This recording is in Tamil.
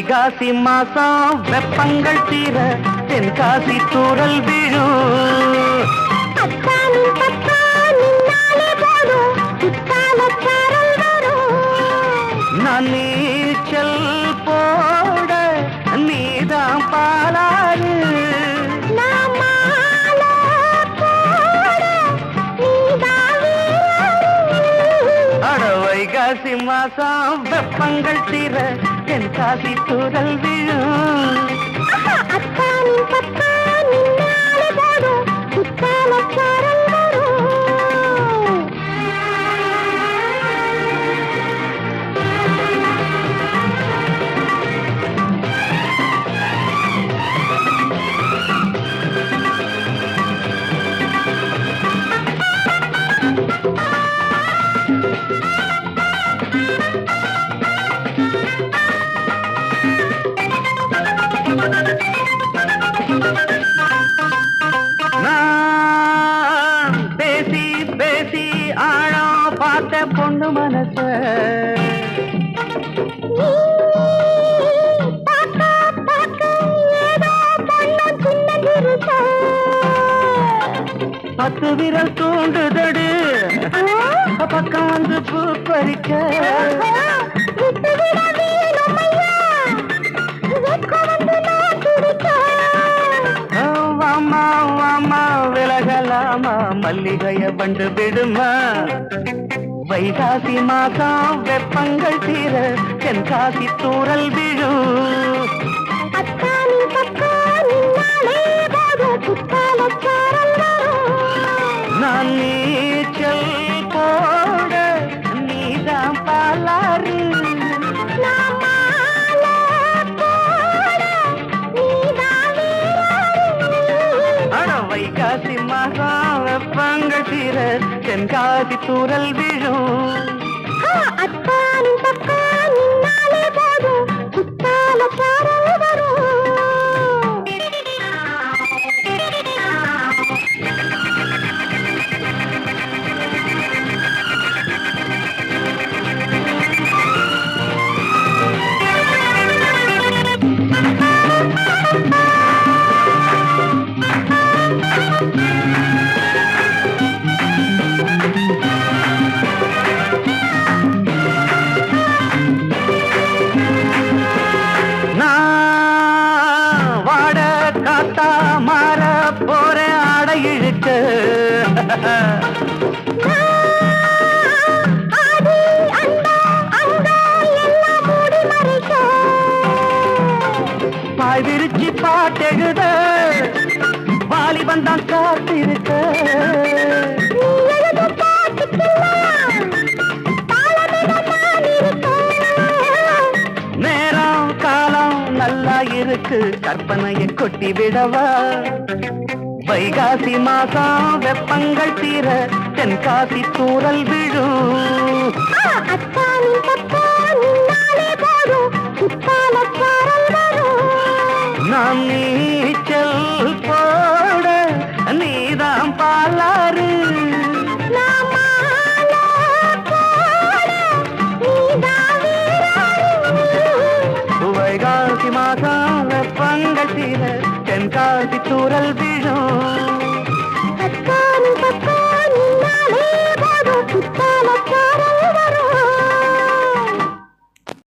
வைகாசி மாசம் வெப்பங்கள் தீர தென்காசி தூரல் விழும். நான் நீச்சல் போட நீதான் பாலாறு. அட வைகாசி மாசம் வெப்பங்கள் தீர தென்காசி தூரல் விழும். பேசி பேசி ஆழம் பார்த்த பொண்ணு மனச பத்து விரல் தூண்டுதடு பக்கம் வந்து பூ பறிக்க. வாமா வாமா விலகலாமா மல்லிகைய வண்டு விடுமா. வைகாசி மாசம் வெப்பங்கள் தீர தென்காசி தூரல் விழும். நான் நீச்சல் போட நீதான் பாலாறு. வைகாசி மாசம் வெப்பங்கள் தீர தென்காசி தூரல் விழும். காத்தா மாற போற ஆடை இழுக்க. பாய் விரிச்சி பாட்டெழுத வாலிபன் தான் காத்திருக்க. நேரம் காலம் நல்லா இருக்கு கற்பனையை கொட்டி விடவா. வைகாசி மாசம் வெப்பங்கள் தீர தென்காசி தூரல் விழும். நாம் நீச்சல் போட நீதான் பாலாறு. வைகாசி மாசம் வெப்பங்கள் தீர தென்காசி தூரல் விழும்.